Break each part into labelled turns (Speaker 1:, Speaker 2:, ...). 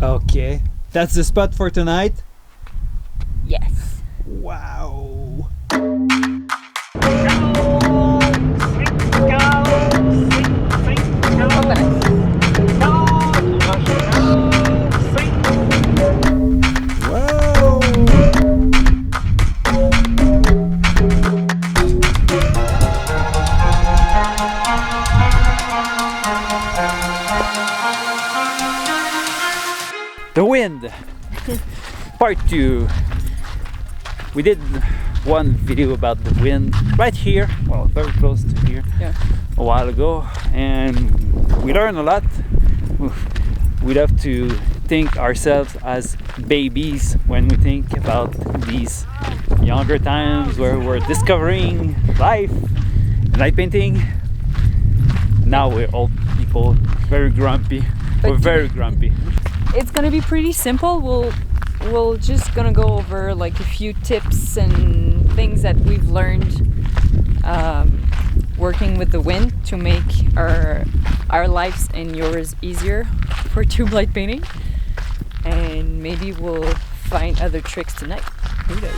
Speaker 1: Okay, that's the spot for tonight.
Speaker 2: Yes.
Speaker 1: Wow. The wind. Part 2. We did one video about the wind right here, well, very close to here,
Speaker 2: Yeah.
Speaker 1: a while ago, and we learned a lot. We'd have to think ourselves as babies when we think about these younger times where we're discovering life, light painting. Now we're old people, very grumpy. We're very grumpy.
Speaker 2: It's gonna be pretty simple. We'll just gonna go over like a few tips and things that we've learned working with the wind to make our lives and yours easier for tube light painting. And maybe we'll find other tricks tonight. Who knows?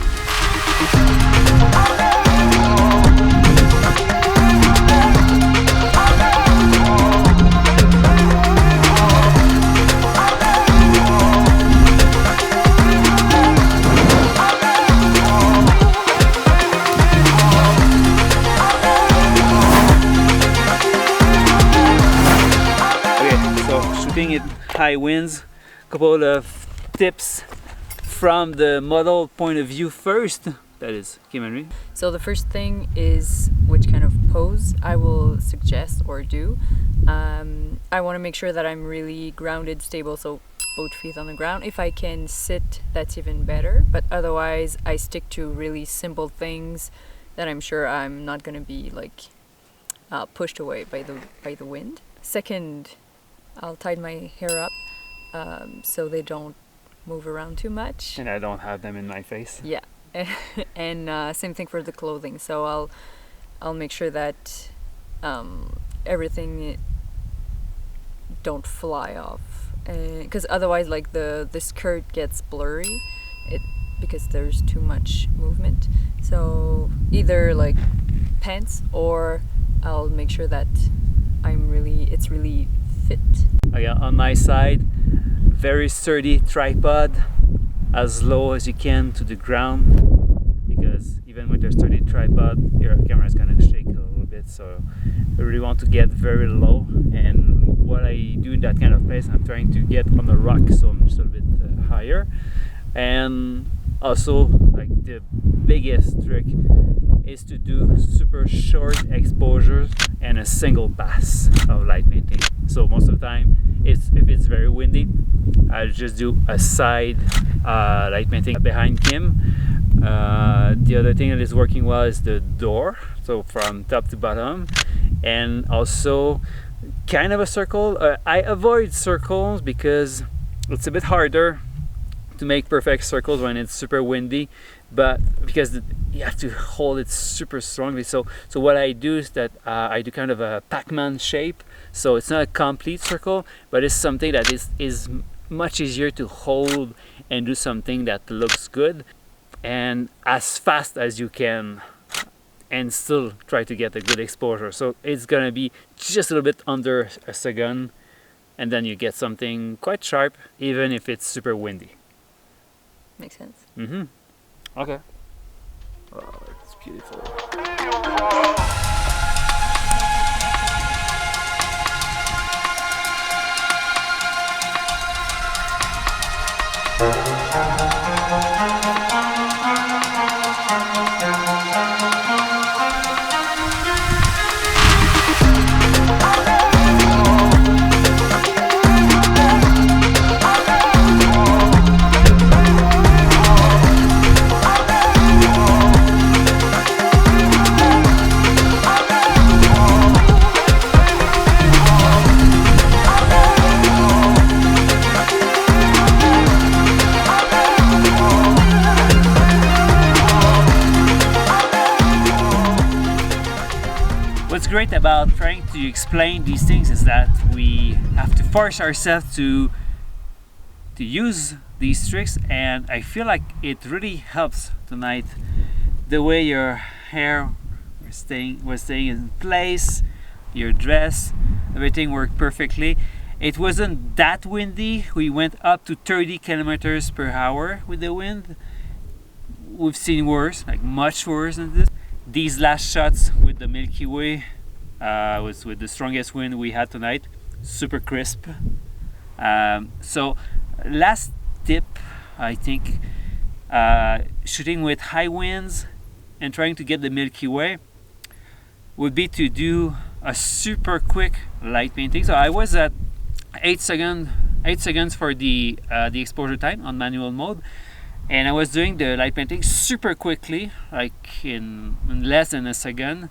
Speaker 1: Shooting at high winds, couple of tips from the model point of view first. That is Kim Henry.
Speaker 2: So the first thing is which kind of pose I will suggest or do. I want to make sure that I'm really grounded, stable, so both feet on the ground. If I can sit, that's even better, but otherwise I stick to really simple things that I'm sure I'm not going to be like pushed away by the wind. Second, I'll tie my hair up so they don't move around too much.
Speaker 1: And I don't have them in my face.
Speaker 2: Yeah. And same thing for the clothing. So I'll make sure that everything don't fly off, because otherwise like the skirt gets blurry because there's too much movement. So either like pants, or I'll make sure that it's really fit.
Speaker 1: Okay, on my side, very sturdy tripod, as low as you can to the ground, because even with a sturdy tripod, your camera is gonna shake a little bit. So I really want to get very low. And what I do in that kind of place, I'm trying to get on a rock, so I'm just a little bit higher. And also, like the biggest trick is to do super short exposures and a single pass of light painting. So most of the time, if it's very windy, I'll just do a side light painting behind Kim. The other thing that is working well is the door, so from top to bottom, and also kind of a circle. I avoid circles because it's a bit harder to make perfect circles when it's super windy, but because you have to hold it super strongly. So what I do is that I do kind of a Pac-Man shape. So it's not a complete circle, but it's something that is much easier to hold and do something that looks good and as fast as you can, and still try to get a good exposure. So it's gonna be just a little bit under a second, and then you get something quite sharp, even if it's super windy.
Speaker 2: Makes sense.
Speaker 1: Mm-hmm. Okay. Oh, it's beautiful. What's great about trying to explain these things is that we have to force ourselves to to use these tricks, and I feel like it really helps tonight. The way your hair was staying in place, your dress, everything worked perfectly. It wasn't that windy. We went up to 30 kilometers per hour with the wind. We've seen worse, like much worse than this. These last shots with the Milky Way was with the strongest wind we had tonight. Super crisp. So last tip, I think, shooting with high winds and trying to get the Milky Way would be to do a super quick light painting. So I was at 8 seconds for the exposure time on manual mode, and I was doing the light painting super quickly, like in less than a second,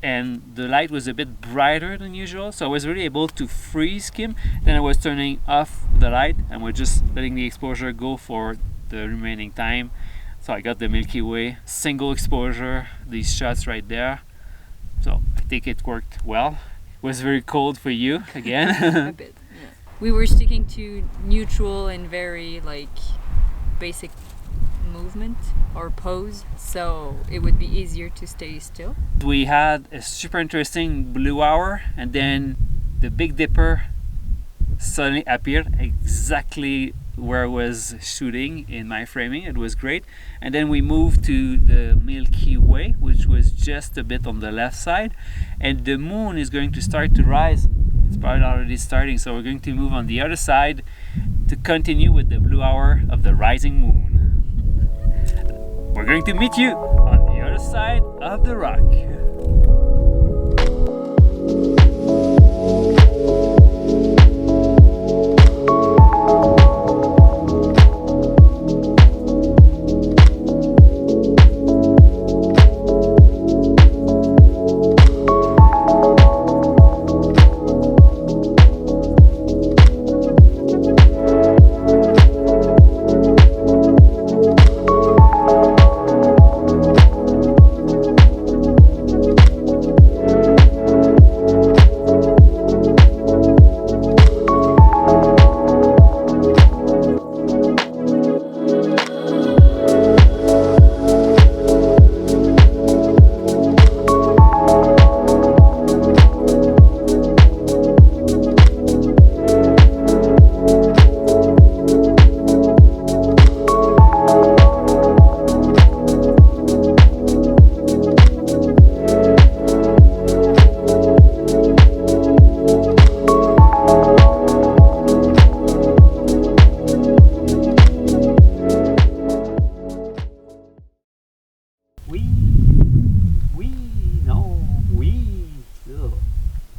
Speaker 1: and the light was a bit brighter than usual, so I was really able to freeze skim. Then I was turning off the light and was just letting the exposure go for the remaining time. So I got the Milky Way single exposure, these shots right there. So I think it worked well. It was very cold for you again.
Speaker 2: A bit, yeah. We were sticking to neutral and very like basic movement or pose, so it would be easier to stay still.
Speaker 1: We had a super interesting blue hour, and then the Big Dipper suddenly appeared exactly where I was shooting in my framing. It was great. And then we moved to the Milky Way, which was just a bit on the left side, and the moon is going to start to rise. It's probably already starting, so we're going to move on the other side to continue with the blue hour of the rising moon. We're going to meet you on the other side of the rock.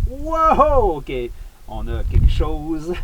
Speaker 1: Wow, ok, on a quelque chose.